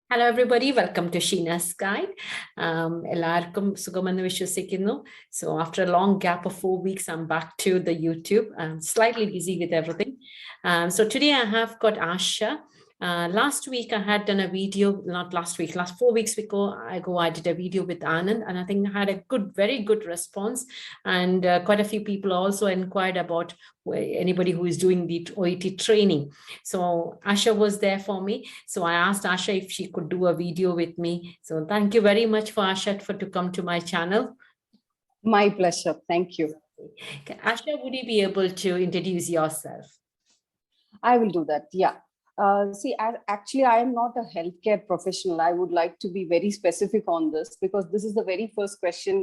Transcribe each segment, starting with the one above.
Hello everybody, welcome to SHEENA'S Guide. എല്ലാവർക്കും സുഖമെന്ന് വിശ്വസിക്കുന്നു. So after a long gap of 4 weeks, I'm back to the YouTube. I'm slightly busy with everything. So today I have got Asha. Last week I had done a video, not last week, last 4 weeks ago I did a video with Anand, and I think I had a very good response. And quite a few people also inquired about anybody who is doing the OET training. So Asha was there for me. So I asked Asha if she could do a video with me. So thank you very much for Asha to come to my channel. My pleasure. Thank you. Okay. Asha, would you be able to introduce yourself? I will do that. Yeah. Actually, I am not a healthcare professional. I would like to be very specific on this because this is the very first question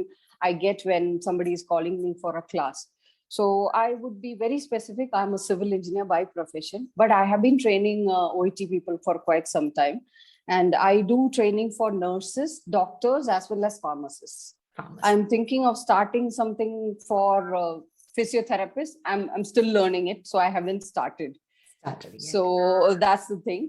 I get when somebody is calling me for a class. So I would be very specific. I'm a civil engineer by profession, but I have been training OET people for quite some time. And I do training for nurses, doctors, as well as pharmacists. I'm thinking of starting something for physiotherapists. I'm still learning it, so I haven't started. So that's the thing.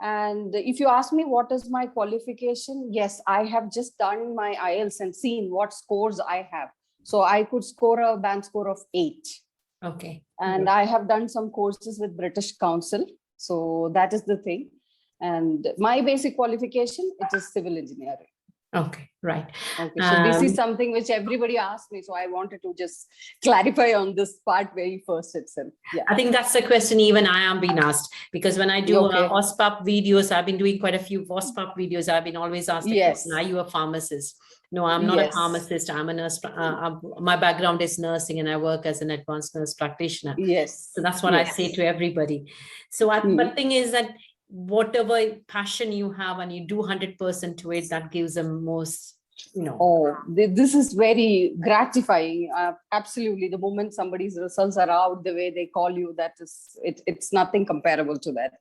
And if you ask me what is my qualification, yes, I have just done my IELTS and seen what scores I have. So I could score a band score of 8. Okay. And I have done some courses with British Council. So that is the thing. And my basic qualification, it is civil engineering. Okay, right. Okay, so this is something which everybody asked me, so I wanted to just clarify on this part very first itself. Yeah, I think that's the question even I am being asked, because when I do OSPAP videos, I've been doing quite a few OSPAP videos. I've been always asked the question, are you a pharmacist? No, I'm not a pharmacist. I'm a nurse. My background is nursing, and I work as an advanced nurse practitioner. Yes. So that's what I say to everybody. So but the thing is that whatever passion you have and you do 100% to it, that gives them most, you know. Oh, this is very gratifying. Absolutely. The moment somebody's results are out, the way they call you, it's nothing comparable to that.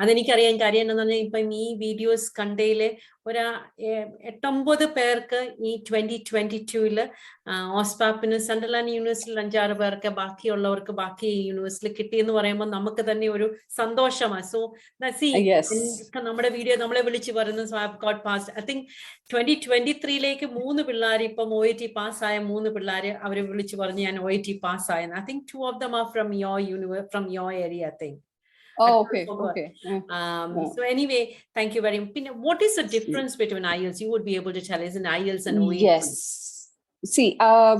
അതെനിക്കറിയാം. കാര്യം എന്താണെന്ന് പറഞ്ഞാൽ ഇപ്പം ഈ videos കണ്ടതില് 8-9 പേർക്ക് ഈ 2022 ഓസ്പാപ്പിന് central യൂണിവേഴ്സിറ്റിയിൽ 5-6 പേർക്ക് ബാക്കിയുള്ളവർക്ക് ബാക്കി യൂണിവേഴ്സിറ്റിയിൽ കിട്ടിയെന്ന് പറയുമ്പോൾ നമുക്ക് തന്നെ ഒരു സന്തോഷമാണ്. സോ നമ്മുടെ വീഡിയോ നമ്മളെ വിളിച്ച് പറയുന്നു. So I have got passed. I think 2023 3 പിള്ളേർ ഇപ്പം OET പാസ്സായ 3 പിള്ളേർ അവരെ വിളിച്ച് പറഞ്ഞ് ഞാൻ OET പാസ്സായെന്ന്. I think 2 of them are from your area, I think. Oh, okay. So anyway, thank you very much. What is the difference between IELTS? You would be able to tell us in IELTS and OET. Yes. See,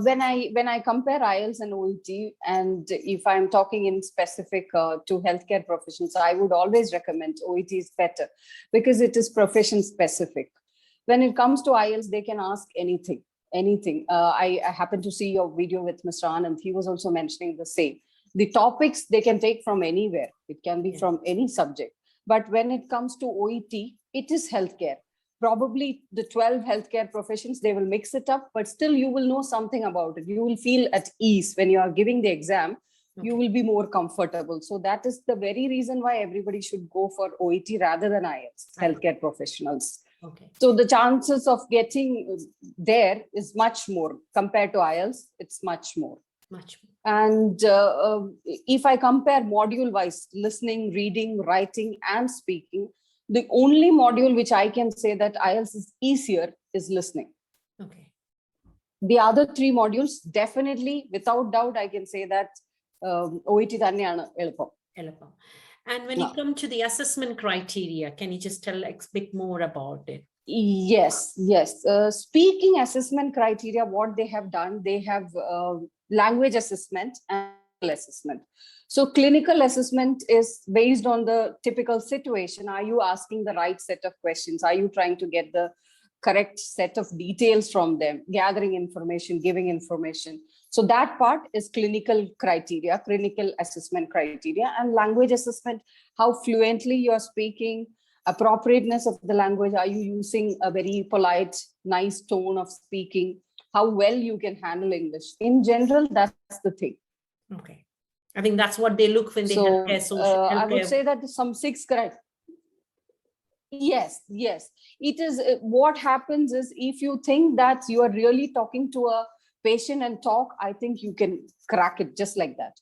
when I compare IELTS and OET, and if I'm talking in specific to healthcare professions, I would always recommend OET is better because it is profession specific. When it comes to IELTS, they can ask anything. I happened to see your video with Mr. Anand. He was also mentioning the same. The topics they can take from anywhere. It can be from any subject. But when it comes to OET, it is healthcare. Probably the 12 healthcare professions, they will mix it up, but still you will know something about it. You will feel at ease when you are giving the exam. You will be more comfortable. So that is the very reason why everybody should go for OET rather than IELTS, healthcare professionals. Okay. So the chances of getting there is much more compared to IELTS. It's much more. And if I compare module wise, listening, reading, writing, and speaking, the only module which I can say that IELTS is easier is listening. Okay. The other 3 modules, definitely, without doubt, I can say that OET thaneyana elapam. And when you come to the assessment criteria, can you just tell a bit more about it? Yes. Speaking assessment criteria, what they have done, they have language assessment and assessment. So clinical assessment is based on the typical situation. Are you asking the right set of questions? Are you trying to get the correct set of details from them, gathering information, giving information? So that part is clinical criteria, clinical assessment criteria. And language assessment, how fluently you are speaking, appropriateness of the language. Are you using a very polite, nice tone of speaking? How well you can handle English. In general, that's the thing. Okay. I think that's what they look when they healthcare, social healthcare. I would say that some 6 correct. Yes. It is what happens is if you think that you are really talking to a patient and talk, I think you can crack it just like that.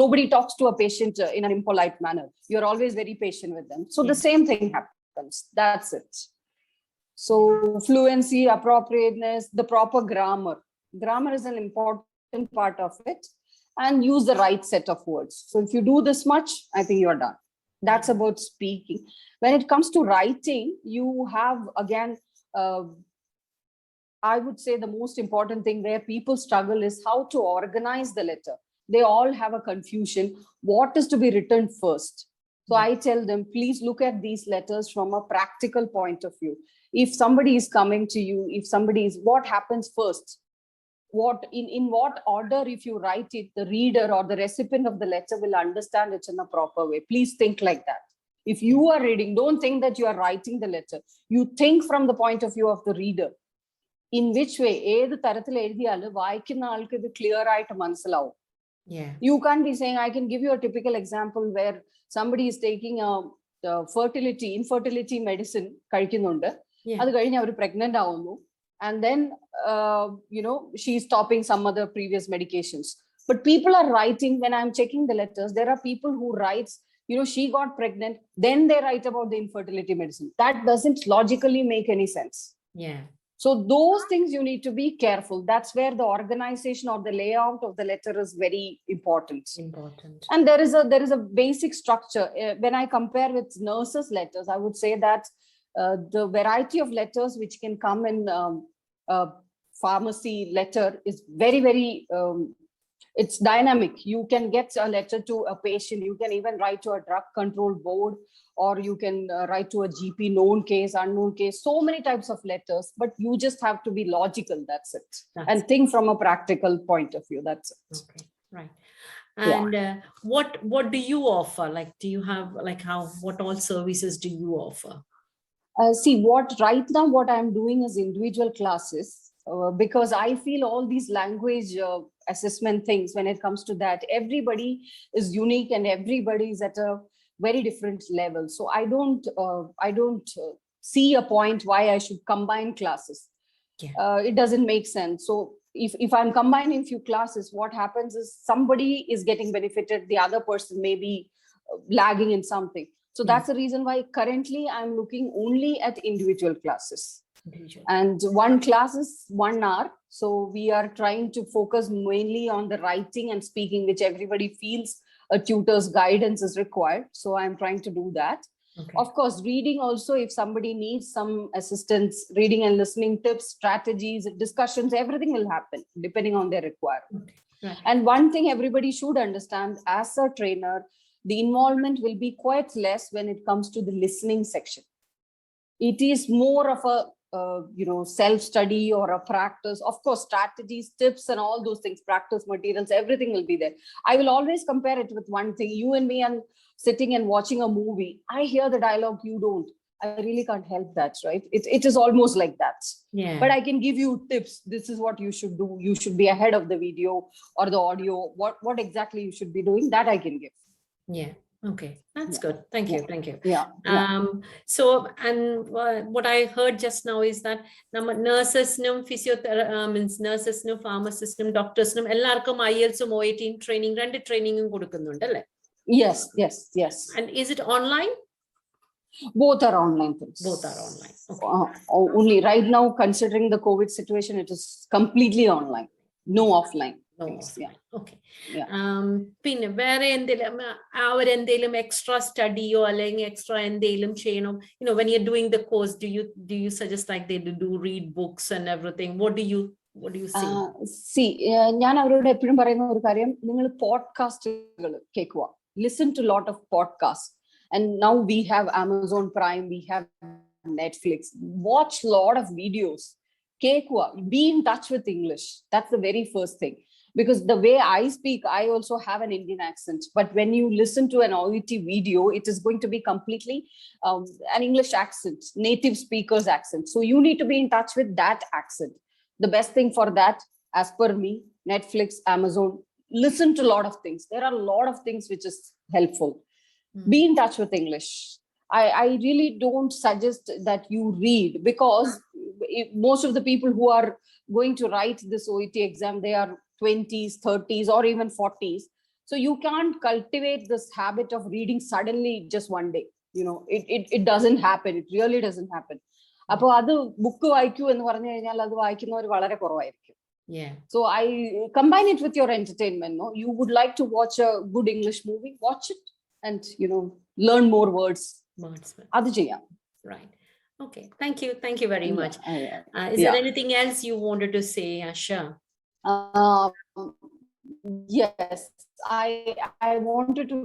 Nobody talks to a patient in an impolite manner. You're always very patient with them. So the same thing happens. happens. That's it. So fluency, appropriateness, the proper grammar. Grammar is an important part of it, and use the right set of words. So if you do this much, I think you're done. That's about speaking. When it comes to writing, you have, again, I would say the most important thing where people struggle is how to organize the letter. They all have a confusion. What is to be written first? So I tell them, please look at these letters from a practical point of view. If somebody is coming to you, if somebody is, what happens first? In what order, if you write it, the reader or the recipient of the letter will understand it in a proper way. Please think like that. If you are reading, don't think that you are writing the letter. You think from the point of view of the reader. In which way? Yeah. You can't be saying, I can give you a typical example where somebody is taking a infertility medicine, pregnant, and then she's stopping some other previous medications. But people are writing, when I'm checking the letters, there are people who write, she got pregnant, then they write about the infertility medicine. That doesn't logically make any sense. Yeah. So those things you need to be careful. That's where the organization or the layout of the letter is very important. And there is a basic structure. When I compare with nurses' letters, I would say that the variety of letters which can come in pharmacy letter is very, very, it's dynamic. You can get a letter to a patient. You can even write to a drug control board, or you can write to a GP, known case, unknown case, so many types of letters, but you just have to be logical. That's it. And think from a practical point of view. That's it. Okay, right. And what do you offer? Like, do you have, like, what all services do you offer? See, right now, what I'm doing is individual classes, because I feel all these language assessment things, when it comes to that, everybody is unique and everybody is at a very different level. So I don't see a point why I should combine classes. Yeah. It doesn't make sense. So if I'm combining few classes, what happens is somebody is getting benefited, the other person may be lagging in something. So that's the reason why currently I'm looking only at individual classes. And one class is 1 hour. So we are trying to focus mainly on the writing and speaking, which everybody feels a tutor's guidance is required. So I'm trying to do that. Okay. Of course, reading also, if somebody needs some assistance, reading and listening tips, strategies, discussions, everything will happen depending on their requirement. Okay. Right. And one thing everybody should understand, as a trainer, the involvement will be quite less when it comes to the listening section. It is more of a self-study or a practice. Of course, strategies, tips, and all those things, practice materials, everything will be there. I will always compare it with one thing. You and me and sitting and watching a movie. I hear the dialogue, you don't. I really can't help that, right? It is almost like that. Yeah. But I can give you tips. This is what you should do. You should be ahead of the video or the audio. What exactly you should be doing, that I can give. Yeah. Okay, that's good. Thank you. Thank you. Yeah. So, and what I heard just now is that nurses, physiotherapists, nurses, pharmacists, doctors, ellarkum IELTS OET training, training kodukkunnundalle. Yes. And is it online? Both are online things. Both are online. Okay. Only right now, considering the COVID situation, it is completely online. No offline. Yeah. Okay. Pinne വേറെ എന്തെങ്കിലും അവരെന്തെങ്കിലും extra study or extra എന്തെങ്കിലും ചെയ്യണം, when you're doing the course, do you suggest like they do read books and everything? What do you see? See, ഞാൻ അവരോട് എപ്പോഴും പറയുന്ന ഒരു കാര്യം, നിങ്ങൾ പോഡ്കാസ്റ്റുകൾ കേൾക്കുക. Listen to a lot of podcasts. And now we have Amazon Prime, we have Netflix. Watch a lot of videos. Be in touch with English. That's the very first thing. Because the way I speak, I also have an Indian accent. But when you listen to an OET video, it is going to be completely an English accent, native speaker's accent. So you need to be in touch with that accent. The best thing for that, as per me, Netflix, Amazon, listen to a lot of things. There are a lot of things which is helpful. Be in touch with English. I really don't suggest that you read, because most of the people who are going to write this OET exam, they are 20s, 30s, or even 40s. So you can't cultivate this habit of reading suddenly just one day. it doesn't happen. It really doesn't happen. അപ്പോൾ അത് book വായിക്കൂ എന്ന് പറഞ്ഞു കഴിഞ്ഞാൽ അത് വായിക്കുന്നവർ വളരെ കുറവായിരിക്കും. So I combine it with your entertainment. No, you would like to watch a good English movie, watch it, and learn more words. Adu cheyyam. Right. Okay. Thank you very much. Is there anything else you wanted to say, Asha? Yes, I wanted to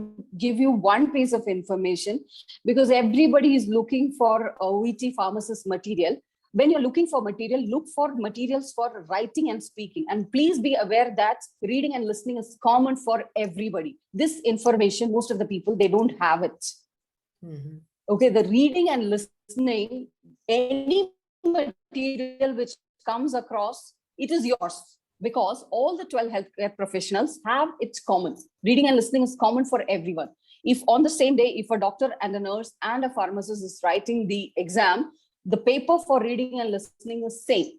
give you one piece of information, because everybody is looking for OET pharmacist material. When you're looking for material, look for materials for writing and speaking. And please be aware that reading and listening is common for everybody. This information, most of the people, they don't have it. Okay, the reading and listening, any material which comes across, it is yours. Because all the 12 healthcare professionals have it's common. Reading and listening is common for everyone. If on the same day, if a doctor and a nurse and a pharmacist is writing the exam, the paper for reading and listening is same.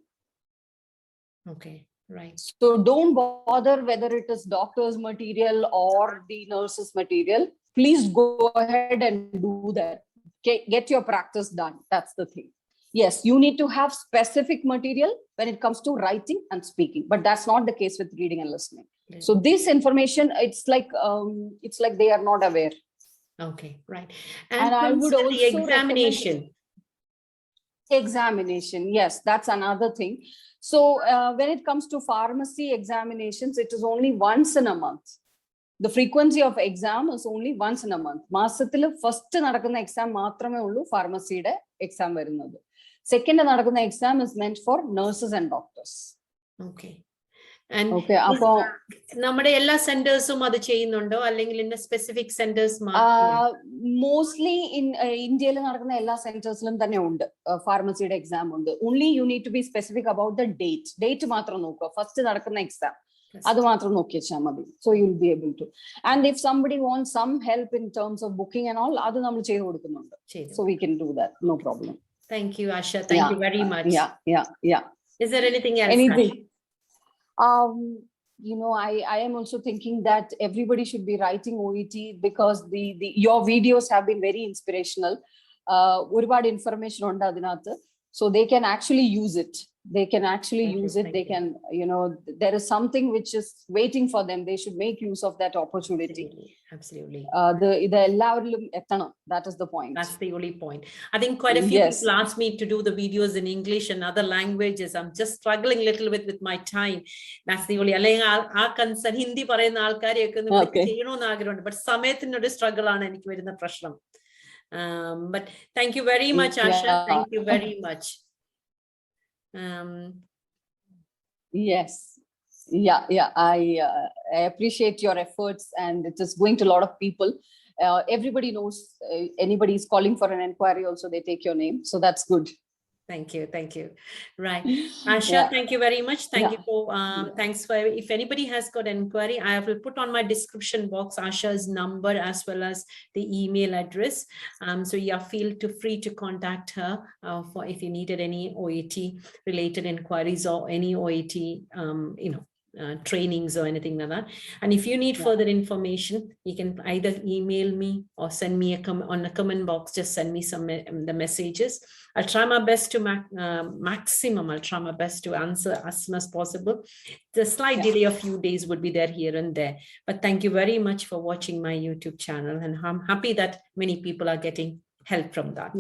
Okay, right. So don't bother whether it is doctor's material or the nurse's material. Please go ahead and do that. Get your practice done. That's the thing. Yes, you need to have specific material when it comes to writing and speaking, but that's not the case with reading and listening. So this information, it's like they are not aware. Okay, right. And I would also the examination. Yes, that's another thing. So when it comes to pharmacy examinations, it is only once in a month. The frequency of exam is only once in a month. Masathil first nadakkunna exam maatrame ullu pharmacy ide exam varunathu. Second നടക്കുന്ന exam is meant for nurses and doctors. Okay. And okay, നമ്മുടെ എല്ലാ സെന്റേഴ്സും അത് ചെയ്യുന്നുണ്ടോ, അല്ലെങ്കിൽ ഇന്ന specific centres mostly ഇന്ത്യയിൽ നടക്കുന്ന എല്ലാ സെന്റേഴ്സിലും തന്നെ ഉണ്ട് ഫാർമസിയുടെ എക്സാം ഉണ്ട്. Only you need to be specific about the date മാത്രം നോക്കുക. ഫസ്റ്റ് നടക്കുന്ന എക്സാം അത് മാത്രം നോക്കി വെച്ചാൽ മതി. So you will be able to. And if somebody want some help in terms of booking and all, അത് നമ്മൾ ചെയ്തു കൊടുക്കുന്നുണ്ട്. So we can do that, no problem. Thank you, Asha. Thank you very much. Yeah. Is there anything else? Anything? I am also thinking that everybody should be writing OET, because your videos have been very inspirational. Urubad information on adinathu, so they can actually use it. They can actually use it. They can, there is something which is waiting for them. They should make use of that opportunity. Absolutely. That is the point. That's the only point. I think quite a few people asked me to do the videos in English and other languages. I'm just struggling a little bit with my time. That's the only, concern. Hindi parayna aalkariyokke cheyyanoonu aagraham, but samayathinode struggle aanu enikku varuna prashanam. But thank you very much, Asha. Thank you very much. Yes. Yeah. I appreciate your efforts, and it is going to a lot of people. Everybody knows, anybody is calling for an inquiry also, they take your name. So that's good. Thank you. Right. Asha, thank you very much. Thanks for, if anybody has got an inquiry, I will put on my description box Asha's number as well as the email address. So feel free to contact her for if you needed any OET related inquiries or any OET, trainings or anything like that. And if you need further information, you can either email me or send me on a comment box. Just send me the messages. I'll try my best to I'll try my best to answer as soon as possible. The slight delay of few days would be there here and there, but thank you very much for watching my YouTube channel, and I'm happy that many people are getting help from that.